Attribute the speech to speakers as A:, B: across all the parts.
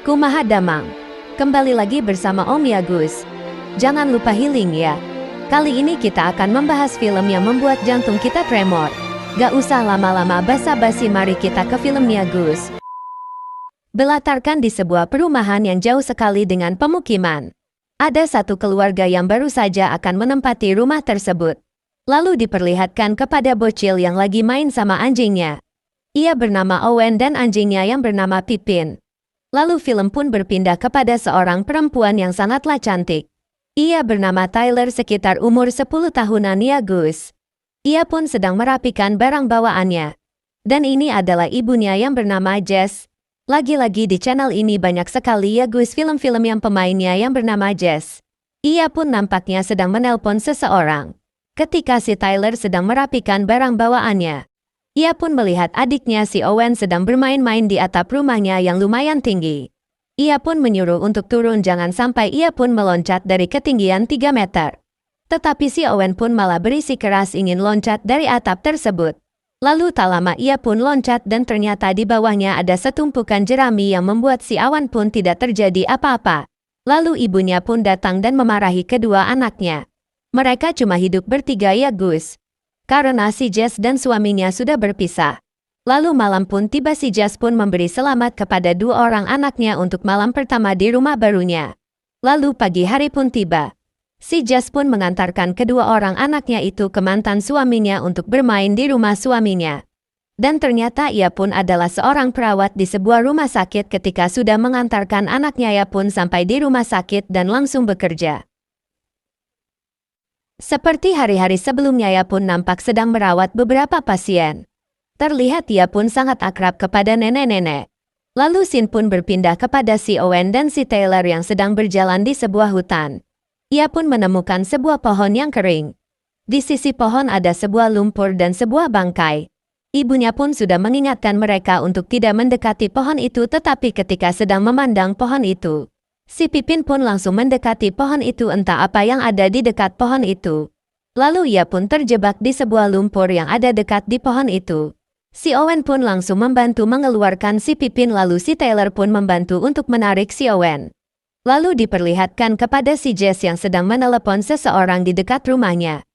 A: Kumaha Damang. Kembali lagi bersama Om Yagus. Jangan lupa healing ya. Kali ini kita akan membahas film yang membuat jantung kita tremor. Gak usah lama-lama basa-basi, mari kita ke filmnya Gus. Berlatarkan di sebuah perumahan yang jauh sekali dengan pemukiman. Ada satu keluarga yang baru saja akan menempati rumah tersebut. Lalu diperlihatkan kepada bocil yang lagi main sama anjingnya. Ia bernama Owen dan anjingnya yang bernama Pipin. Lalu film pun berpindah kepada seorang perempuan yang sangatlah cantik. Ia bernama Tyler, sekitar umur 10 tahunan ya Gus. Ia pun sedang merapikan barang bawaannya. Dan ini adalah ibunya yang bernama Jess. Lagi-lagi di channel ini banyak sekali ya Gus film-film yang pemainnya yang bernama Jess. Ia pun nampaknya sedang menelpon seseorang. Ketika si Tyler sedang merapikan barang bawaannya, ia pun melihat adiknya si Owen sedang bermain-main di atap rumahnya yang lumayan tinggi. Ia pun menyuruh untuk turun, jangan sampai ia pun meloncat dari ketinggian 3 meter. Tetapi si Owen pun malah berisi keras ingin loncat dari atap tersebut. Lalu tak lama ia pun loncat dan ternyata di bawahnya ada setumpukan jerami yang membuat si Owen pun tidak terjadi apa-apa. Lalu ibunya pun datang dan memarahi kedua anaknya. Mereka cuma hidup bertiga ya Gus. Karena si Jess dan suaminya sudah berpisah. Lalu malam pun tiba, si Jess pun memberi selamat kepada dua orang anaknya untuk malam pertama di rumah barunya. Lalu pagi hari pun tiba. Si Jess pun mengantarkan kedua orang anaknya itu ke mantan suaminya untuk bermain di rumah suaminya. Dan ternyata ia pun adalah seorang perawat di sebuah rumah sakit. Ketika sudah mengantarkan anaknya, ia pun sampai di rumah sakit dan langsung bekerja. Seperti hari-hari sebelumnya, ia pun nampak sedang merawat beberapa pasien. Terlihat ia pun sangat akrab kepada nenek-nenek. Lalu scene pun berpindah kepada si Owen dan si Tyler yang sedang berjalan di sebuah hutan. Ia pun menemukan sebuah pohon yang kering. Di sisi pohon ada sebuah lumpur dan sebuah bangkai. Ibunya pun sudah mengingatkan mereka untuk tidak mendekati pohon itu, tetapi ketika sedang memandang pohon itu, si Pipin pun langsung mendekati pohon itu, entah apa yang ada di dekat pohon itu. Lalu ia pun terjebak di sebuah lumpur yang ada dekat di pohon itu. Si Owen pun langsung membantu mengeluarkan si Pipin, lalu si Tyler pun membantu untuk menarik si Owen. Lalu diperlihatkan kepada si Jess yang sedang menelepon seseorang di dekat rumahnya.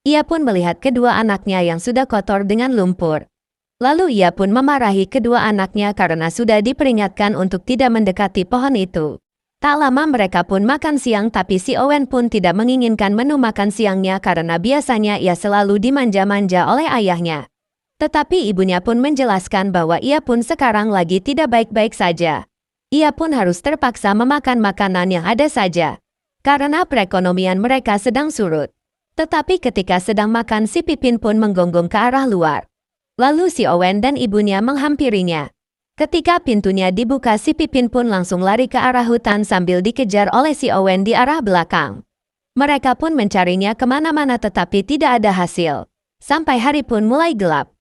A: Ia pun melihat kedua anaknya yang sudah kotor dengan lumpur. Lalu ia pun memarahi kedua anaknya karena sudah diperingatkan untuk tidak mendekati pohon itu. Tak lama mereka pun makan siang, tapi si Owen pun tidak menginginkan menu makan siangnya karena biasanya ia selalu dimanja-manja oleh ayahnya. Tetapi ibunya pun menjelaskan bahwa ia pun sekarang lagi tidak baik-baik saja. Ia pun harus terpaksa memakan makanan yang ada saja, karena perekonomian mereka sedang surut. Tetapi ketika sedang makan, si Pipin pun menggonggong ke arah luar. Lalu si Owen dan ibunya menghampirinya. Ketika pintunya dibuka, si Pipin pun langsung lari ke arah hutan sambil dikejar oleh si Owen di arah belakang. Mereka pun mencarinya kemana-mana tetapi tidak ada hasil. Sampai hari pun mulai gelap.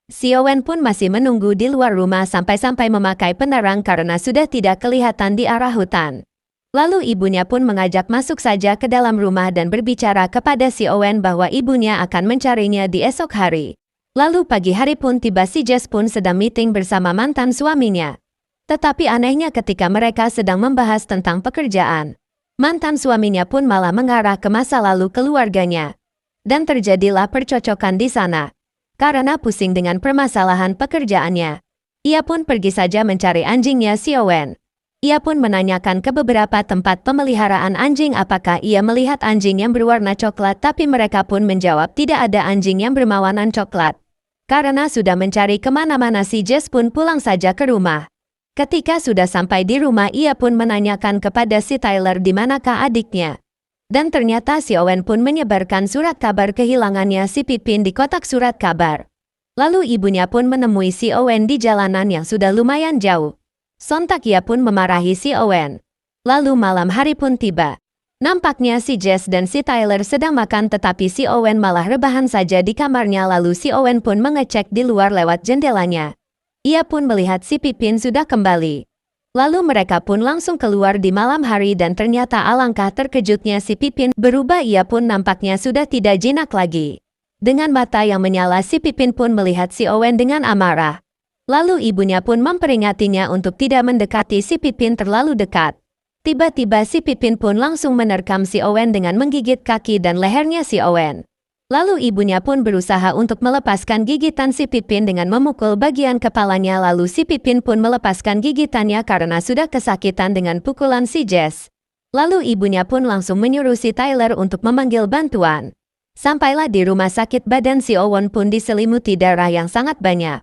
A: Si Owen pun masih menunggu di luar rumah sampai-sampai memakai penerang karena sudah tidak kelihatan di arah hutan. Lalu ibunya pun mengajak masuk saja ke dalam rumah dan berbicara kepada si Owen bahwa ibunya akan mencarinya di esok hari. Lalu pagi hari pun tiba, si Jess pun sedang meeting bersama mantan suaminya. Tetapi anehnya ketika mereka sedang membahas tentang pekerjaan, mantan suaminya pun malah mengarah ke masa lalu keluarganya. Dan terjadilah percocokan di sana. Karena pusing dengan permasalahan pekerjaannya, ia pun pergi saja mencari anjingnya si Owen. Ia pun menanyakan ke beberapa tempat pemeliharaan anjing apakah ia melihat anjing yang berwarna coklat, tapi mereka pun menjawab tidak ada anjing yang berwarna coklat. Karena sudah mencari kemana-mana, si Jess pun pulang saja ke rumah. Ketika sudah sampai di rumah, ia pun menanyakan kepada si Tyler di manakah adiknya. Dan ternyata si Owen pun menyebarkan surat kabar kehilangannya si Pipin di kotak surat kabar. Lalu ibunya pun menemui si Owen di jalanan yang sudah lumayan jauh. Sontak ia pun memarahi si Owen. Lalu malam hari pun tiba. Nampaknya si Jess dan si Tyler sedang makan tetapi si Owen malah rebahan saja di kamarnya. Lalu si Owen pun mengecek di luar lewat jendelanya. Ia pun melihat si Pipin sudah kembali. Lalu mereka pun langsung keluar di malam hari dan ternyata alangkah terkejutnya si Pipin berubah, ia pun nampaknya sudah tidak jinak lagi. Dengan mata yang menyala, si Pipin pun melihat si Owen dengan amarah. Lalu ibunya pun memperingatinya untuk tidak mendekati si Pipin terlalu dekat. Tiba-tiba si Pipin pun langsung menerkam si Owen dengan menggigit kaki dan lehernya si Owen. Lalu ibunya pun berusaha untuk melepaskan gigitan si Pipin dengan memukul bagian kepalanya, lalu si Pipin pun melepaskan gigitannya karena sudah kesakitan dengan pukulan si Jess. Lalu ibunya pun langsung menyuruh si Tyler untuk memanggil bantuan. Sampailah di rumah sakit, badan si Owen pun diselimuti darah yang sangat banyak.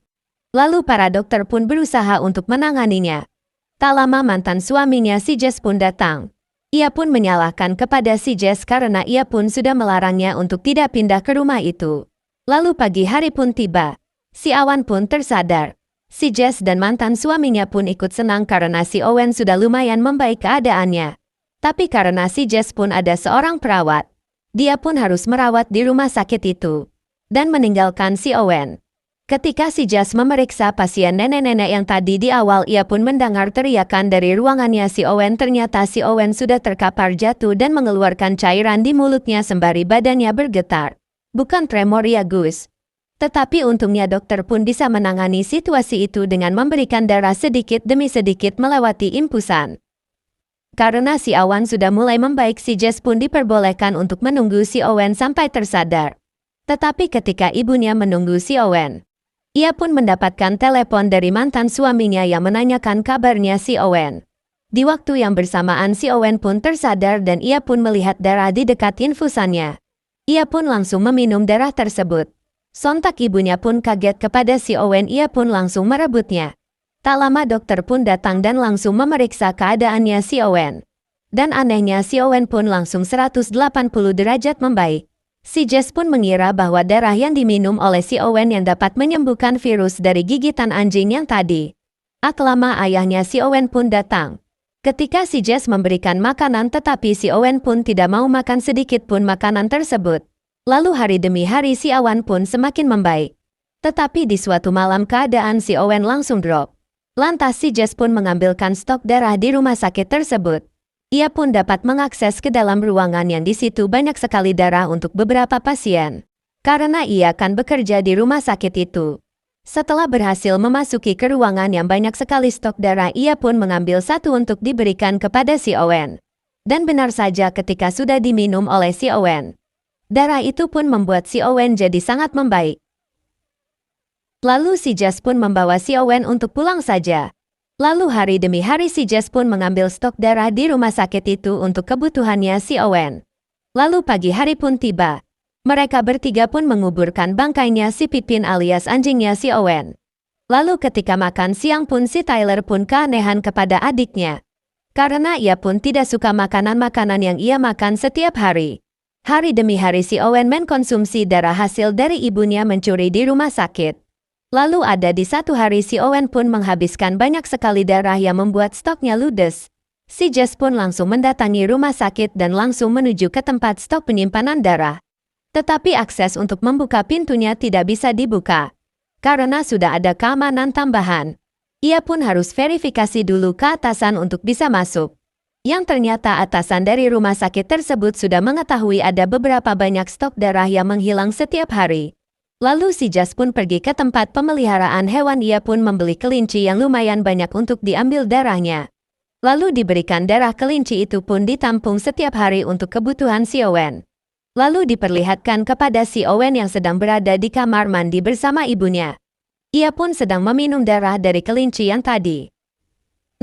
A: Lalu para dokter pun berusaha untuk menanganinya. Tak lama mantan suaminya si Jess pun datang. Ia pun menyalahkan kepada si Jess karena ia pun sudah melarangnya untuk tidak pindah ke rumah itu. Lalu pagi hari pun tiba. Si Awan pun tersadar. Si Jess dan mantan suaminya pun ikut senang karena si Owen sudah lumayan membaik keadaannya. Tapi karena si Jess pun ada seorang perawat, dia pun harus merawat di rumah sakit itu. Dan meninggalkan si Owen. Ketika si Jess memeriksa pasien nenek-nenek yang tadi di awal, ia pun mendengar teriakan dari ruangannya si Owen. Ternyata si Owen sudah terkapar jatuh dan mengeluarkan cairan di mulutnya sembari badannya bergetar. Bukan tremor ya Gus. Tetapi untungnya dokter pun bisa menangani situasi itu dengan memberikan darah sedikit demi sedikit melewati impusan. Karena si Awan sudah mulai membaik, si Jess pun diperbolehkan untuk menunggu si Owen sampai tersadar. Tetapi ketika ibunya menunggu si Owen, ia pun mendapatkan telepon dari mantan suaminya yang menanyakan kabarnya si Owen. Di waktu yang bersamaan si Owen pun tersadar dan ia pun melihat darah di dekat infusannya. Ia pun langsung meminum darah tersebut. Sontak ibunya pun kaget kepada si Owen, ia pun langsung merebutnya. Tak lama dokter pun datang dan langsung memeriksa keadaannya si Owen. Dan anehnya si Owen pun langsung 180 derajat membaik. Si Jess pun mengira bahwa darah yang diminum oleh si Owen yang dapat menyembuhkan virus dari gigitan anjing yang tadi. Tak lama ayahnya si Owen pun datang. Ketika si Jess memberikan makanan, tetapi si Owen pun tidak mau makan sedikit pun makanan tersebut. Lalu hari demi hari si Awan pun semakin membaik. Tetapi di suatu malam keadaan si Owen langsung drop. Lantas si Jess pun mengambilkan stok darah di rumah sakit tersebut. Ia pun dapat mengakses ke dalam ruangan yang di situ banyak sekali darah untuk beberapa pasien. Karena ia akan bekerja di rumah sakit itu. Setelah berhasil memasuki ke ruangan yang banyak sekali stok darah, ia pun mengambil satu untuk diberikan kepada si Owen. Dan benar saja ketika sudah diminum oleh si Owen, darah itu pun membuat si Owen jadi sangat membaik. Lalu si Jess pun membawa si Owen untuk pulang saja. Lalu hari demi hari si Jess pun mengambil stok darah di rumah sakit itu untuk kebutuhannya si Owen. Lalu pagi hari pun tiba. Mereka bertiga pun menguburkan bangkainya si Pipin alias anjingnya si Owen. Lalu ketika makan siang pun si Tyler pun keanehan kepada adiknya. Karena ia pun tidak suka makanan-makanan yang ia makan setiap hari. Hari demi hari si Owen mengkonsumsi darah hasil dari ibunya mencuri di rumah sakit. Lalu ada di satu hari si Owen pun menghabiskan banyak sekali darah yang membuat stoknya ludes. Si Jess pun langsung mendatangi rumah sakit dan langsung menuju ke tempat stok penyimpanan darah. Tetapi akses untuk membuka pintunya tidak bisa dibuka. Karena sudah ada keamanan tambahan. Ia pun harus verifikasi dulu ke atasan untuk bisa masuk. Yang ternyata atasan dari rumah sakit tersebut sudah mengetahui ada beberapa banyak stok darah yang menghilang setiap hari. Lalu si Jess pun pergi ke tempat pemeliharaan hewan, ia pun membeli kelinci yang lumayan banyak untuk diambil darahnya. Lalu diberikan darah kelinci itu pun ditampung setiap hari untuk kebutuhan si Owen. Lalu diperlihatkan kepada si Owen yang sedang berada di kamar mandi bersama ibunya. Ia pun sedang meminum darah dari kelinci yang tadi.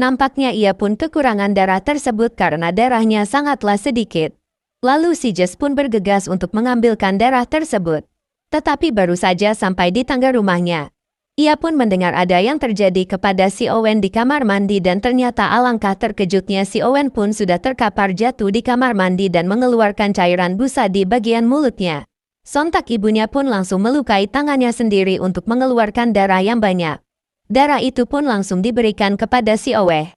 A: Nampaknya ia pun kekurangan darah tersebut karena darahnya sangatlah sedikit. Lalu si Jess pun bergegas untuk mengambilkan darah tersebut. Tetapi baru saja sampai di tangga rumahnya, ia pun mendengar ada yang terjadi kepada si Owen di kamar mandi dan ternyata alangkah terkejutnya si Owen pun sudah terkapar jatuh di kamar mandi dan mengeluarkan cairan busa di bagian mulutnya. Sontak ibunya pun langsung melukai tangannya sendiri untuk mengeluarkan darah yang banyak. Darah itu pun langsung diberikan kepada si Owen.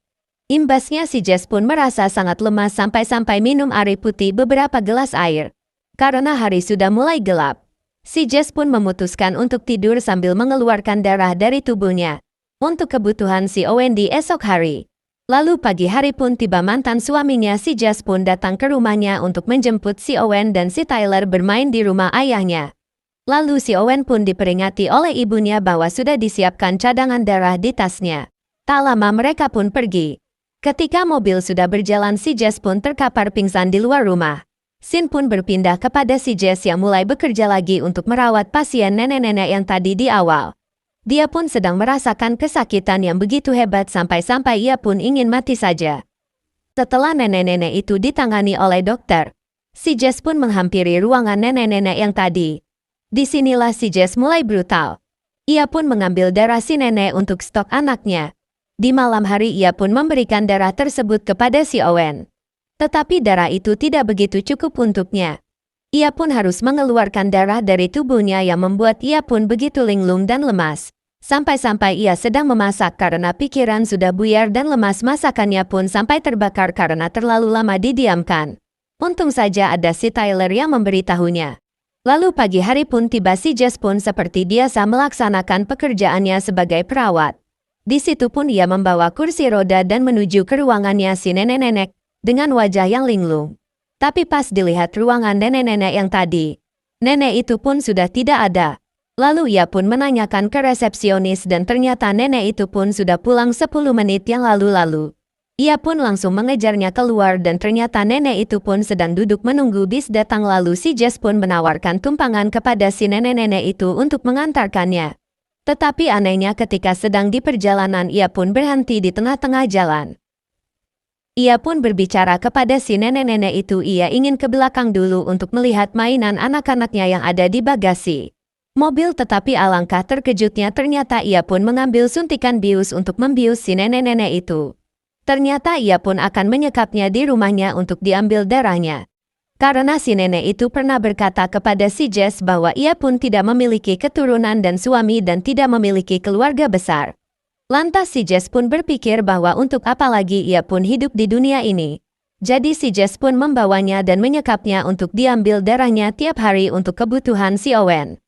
A: Imbasnya si Jess pun merasa sangat lemas sampai-sampai minum air putih beberapa gelas air. Karena hari sudah mulai gelap, si Jess pun memutuskan untuk tidur sambil mengeluarkan darah dari tubuhnya untuk kebutuhan si Owen di esok hari. Lalu pagi hari pun tiba, mantan suaminya si Jess pun datang ke rumahnya untuk menjemput si Owen dan si Tyler bermain di rumah ayahnya. Lalu si Owen pun diperingati oleh ibunya bahwa sudah disiapkan cadangan darah di tasnya. Tak lama mereka pun pergi. Ketika mobil sudah berjalan, si Jess pun terkapar pingsan di luar rumah. Sin pun berpindah kepada si Jess yang mulai bekerja lagi untuk merawat pasien nenek-nenek yang tadi di awal. Dia pun sedang merasakan kesakitan yang begitu hebat sampai-sampai ia pun ingin mati saja. Setelah nenek-nenek itu ditangani oleh dokter, si Jess pun menghampiri ruangan nenek-nenek yang tadi. Disinilah si Jess mulai brutal. Ia pun mengambil darah si nenek untuk stok anaknya. Di malam hari ia pun memberikan darah tersebut kepada si Owen. Tetapi darah itu tidak begitu cukup untuknya. Ia pun harus mengeluarkan darah dari tubuhnya yang membuat ia pun begitu linglung dan lemas. Sampai-sampai ia sedang memasak karena pikiran sudah buyar dan lemas, masakannya pun sampai terbakar karena terlalu lama didiamkan. Untung saja ada si Tyler yang memberitahunya. Lalu pagi hari pun tiba, si Jess pun seperti biasa melaksanakan pekerjaannya sebagai perawat. Di situ pun ia membawa kursi roda dan menuju ke ruangannya si nenek-nenek dengan wajah yang linglung. Tapi pas dilihat ruangan nenek-nenek yang tadi, nenek itu pun sudah tidak ada. Lalu ia pun menanyakan ke resepsionis dan ternyata nenek itu pun sudah pulang 10 menit yang lalu. Ia pun langsung mengejarnya keluar dan ternyata nenek itu pun sedang duduk menunggu bis datang. Lalu si Jess pun menawarkan tumpangan kepada si nenek-nenek itu untuk mengantarkannya. Tetapi anehnya ketika sedang di perjalanan ia pun berhenti di tengah-tengah jalan. Ia pun berbicara kepada si nenek-nenek itu ia ingin ke belakang dulu untuk melihat mainan anak-anaknya yang ada di bagasi mobil, tetapi alangkah terkejutnya ternyata ia pun mengambil suntikan bius untuk membius si nenek-nenek itu. Ternyata ia pun akan menyekapnya di rumahnya untuk diambil darahnya. Karena si nenek itu pernah berkata kepada si Jess bahwa ia pun tidak memiliki keturunan dan suami dan tidak memiliki keluarga besar. Lantas si Jess pun berpikir bahwa untuk apa lagi ia pun hidup di dunia ini. Jadi si Jess pun membawanya dan menyekapnya untuk diambil darahnya tiap hari untuk kebutuhan si Owen.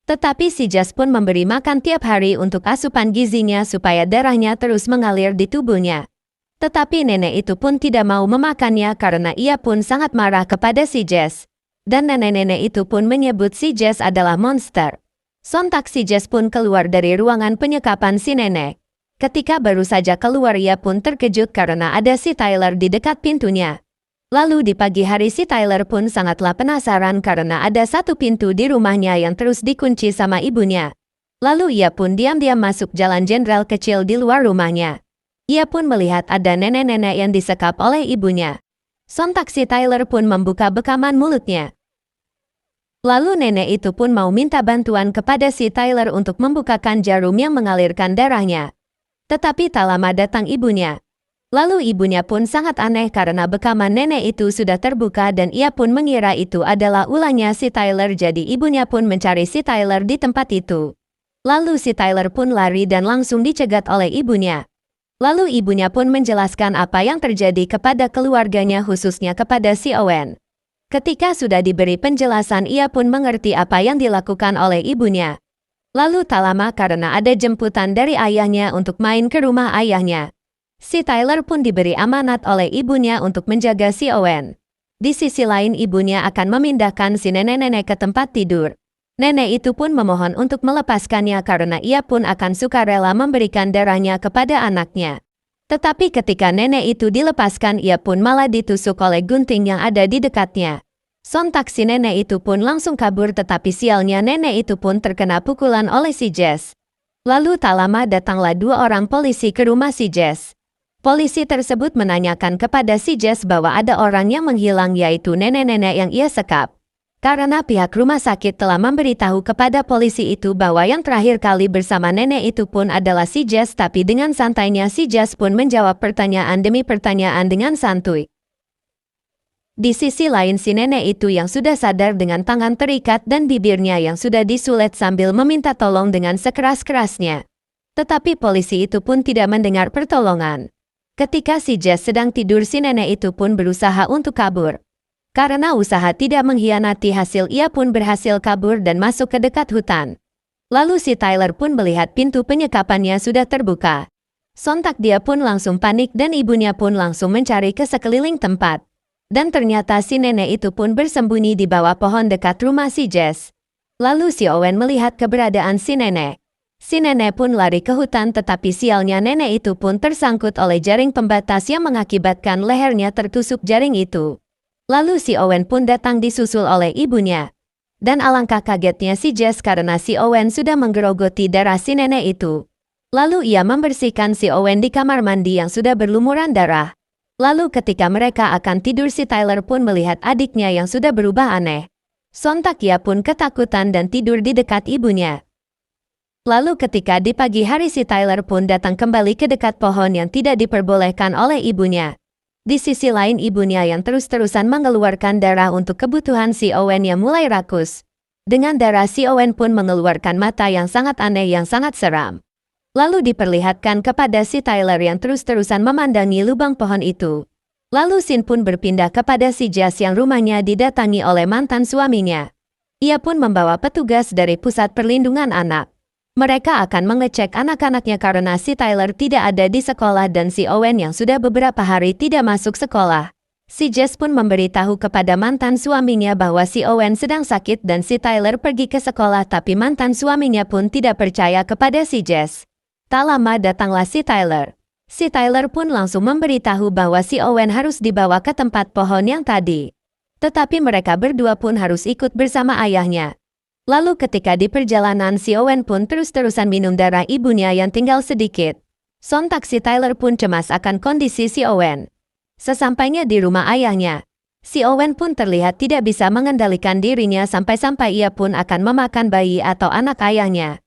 A: Tetapi si Jess pun memberi makan tiap hari untuk asupan gizinya supaya darahnya terus mengalir di tubuhnya. Tetapi nenek itu pun tidak mau memakannya karena ia pun sangat marah kepada si Jess. Dan nenek-nenek itu pun menyebut si Jess adalah monster. Sontak si Jess pun keluar dari ruangan penyekapan si nenek. Ketika baru saja keluar ia pun terkejut karena ada si Tyler di dekat pintunya. Lalu di pagi hari si Tyler pun sangatlah penasaran karena ada satu pintu di rumahnya yang terus dikunci sama ibunya. Lalu ia pun diam-diam masuk jalan jenderal kecil di luar rumahnya. Ia pun melihat ada nenek-nenek yang disekap oleh ibunya. Sontak si Tyler pun membuka bekaman mulutnya. Lalu nenek itu pun mau minta bantuan kepada si Tyler untuk membukakan jarum yang mengalirkan darahnya. Tetapi tak lama datang ibunya. Lalu ibunya pun sangat aneh karena bekaman nenek itu sudah terbuka dan ia pun mengira itu adalah ulahnya si Tyler, jadi ibunya pun mencari si Tyler di tempat itu. Lalu si Tyler pun lari dan langsung dicegat oleh ibunya. Lalu ibunya pun menjelaskan apa yang terjadi kepada keluarganya khususnya kepada si Owen. Ketika sudah diberi penjelasan ia pun mengerti apa yang dilakukan oleh ibunya. Lalu tak lama karena ada jemputan dari ayahnya untuk main ke rumah ayahnya. Si Tyler pun diberi amanat oleh ibunya untuk menjaga si Owen. Di sisi lain ibunya akan memindahkan si nenek-nenek ke tempat tidur. Nenek itu pun memohon untuk melepaskannya karena ia pun akan sukarela memberikan darahnya kepada anaknya. Tetapi ketika nenek itu dilepaskan ia pun malah ditusuk oleh gunting yang ada di dekatnya. Sontak si nenek itu pun langsung kabur, tetapi sialnya nenek itu pun terkena pukulan oleh si Jess. Lalu tak lama datanglah 2 orang polisi ke rumah si Jess. Polisi tersebut menanyakan kepada si Jess bahwa ada orang yang menghilang yaitu nenek-nenek yang ia sekap. Karena pihak rumah sakit telah memberitahu kepada polisi itu bahwa yang terakhir kali bersama nenek itu pun adalah si Jess, tapi dengan santainya si Jess pun menjawab pertanyaan demi pertanyaan dengan santuy. Di sisi lain si nenek itu yang sudah sadar dengan tangan terikat dan bibirnya yang sudah disulet sambil meminta tolong dengan sekeras-kerasnya. Tetapi polisi itu pun tidak mendengar pertolongan. Ketika si Jess sedang tidur si nenek itu pun berusaha untuk kabur. Karena usaha tidak mengkhianati hasil ia pun berhasil kabur dan masuk ke dekat hutan. Lalu si Tyler pun melihat pintu penyekapannya sudah terbuka. Sontak dia pun langsung panik dan ibunya pun langsung mencari ke sekeliling tempat. Dan ternyata si nenek itu pun bersembunyi di bawah pohon dekat rumah si Jess. Lalu si Owen melihat keberadaan si nenek. Si nenek pun lari ke hutan, tetapi sialnya nenek itu pun tersangkut oleh jaring pembatas yang mengakibatkan lehernya tertusuk jaring itu. Lalu si Owen pun datang disusul oleh ibunya. Dan alangkah kagetnya si Jess karena si Owen sudah menggerogoti darah si nenek itu. Lalu ia membersihkan si Owen di kamar mandi yang sudah berlumuran darah. Lalu ketika mereka akan tidur, si Tyler pun melihat adiknya yang sudah berubah aneh. Sontak ia pun ketakutan dan tidur di dekat ibunya. Lalu ketika di pagi hari, si Tyler pun datang kembali ke dekat pohon yang tidak diperbolehkan oleh ibunya. Di sisi lain, ibunya yang terus-terusan mengeluarkan darah untuk kebutuhan si Owen yang mulai rakus. Dengan darah, si Owen pun mengeluarkan mata yang sangat aneh yang sangat seram. Lalu diperlihatkan kepada si Tyler yang terus-terusan memandangi lubang pohon itu. Lalu Sin pun berpindah kepada si Jess yang rumahnya didatangi oleh mantan suaminya. Ia pun membawa petugas dari pusat perlindungan anak. Mereka akan mengecek anak-anaknya karena si Tyler tidak ada di sekolah dan si Owen yang sudah beberapa hari tidak masuk sekolah. Si Jess pun memberitahu kepada mantan suaminya bahwa si Owen sedang sakit dan si Tyler pergi ke sekolah, tapi mantan suaminya pun tidak percaya kepada si Jess. Tak lama datanglah si Tyler. Si Tyler pun langsung memberitahu bahwa si Owen harus dibawa ke tempat pohon yang tadi. Tetapi mereka berdua pun harus ikut bersama ayahnya. Lalu ketika di perjalanan, si Owen pun terus-terusan minum darah ibunya yang tinggal sedikit. Sontak si Tyler pun cemas akan kondisi si Owen. Sesampainya di rumah ayahnya, si Owen pun terlihat tidak bisa mengendalikan dirinya sampai-sampai ia pun akan memakan bayi atau anak ayahnya.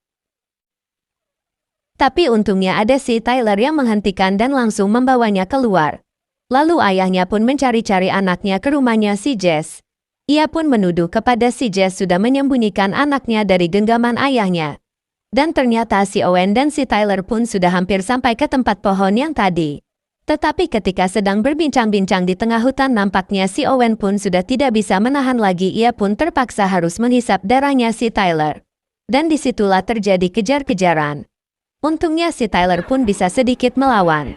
A: Tapi untungnya ada si Tyler yang menghentikan dan langsung membawanya keluar. Lalu ayahnya pun mencari-cari anaknya ke rumahnya si Jess. Ia pun menuduh kepada si Jess sudah menyembunyikan anaknya dari genggaman ayahnya. Dan ternyata si Owen dan si Tyler pun sudah hampir sampai ke tempat pohon yang tadi. Tetapi ketika sedang berbincang-bincang di tengah hutan, nampaknya si Owen pun sudah tidak bisa menahan lagi. Ia pun terpaksa harus menghisap darahnya si Tyler. Dan disitulah terjadi kejar-kejaran. Untungnya si Tyler pun bisa sedikit melawan.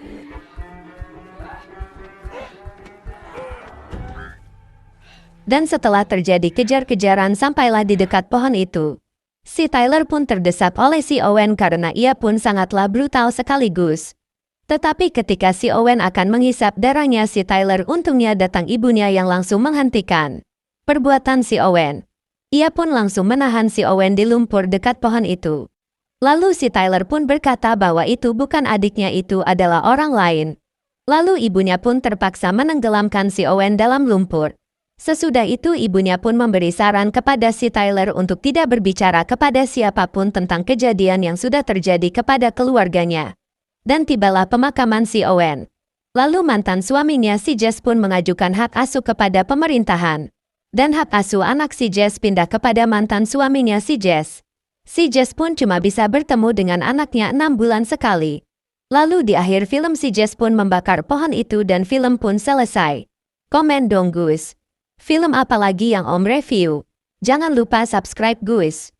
A: Dan setelah terjadi kejar-kejaran sampailah di dekat pohon itu. Si Tyler pun terdesak oleh si Owen karena ia pun sangatlah brutal sekaligus. Tetapi ketika si Owen akan menghisap darahnya si Tyler, untungnya datang ibunya yang langsung menghentikan perbuatan si Owen. Ia pun langsung menahan si Owen di lumpur dekat pohon itu. Lalu si Tyler pun berkata bahwa itu bukan adiknya, itu adalah orang lain. Lalu ibunya pun terpaksa menenggelamkan si Owen dalam lumpur. Sesudah itu ibunya pun memberi saran kepada si Tyler untuk tidak berbicara kepada siapapun tentang kejadian yang sudah terjadi kepada keluarganya. Dan tibalah pemakaman si Owen. Lalu mantan suaminya si Jess pun mengajukan hak asuh kepada pemerintahan. Dan hak asuh anak si Jess pindah kepada mantan suaminya si Jess. Si Jess pun cuma bisa bertemu dengan anaknya 6 bulan sekali. Lalu di akhir film si Jess pun membakar pohon itu dan film pun selesai. Komen dong Gus. Film apa lagi yang Om review? Jangan lupa subscribe Gus.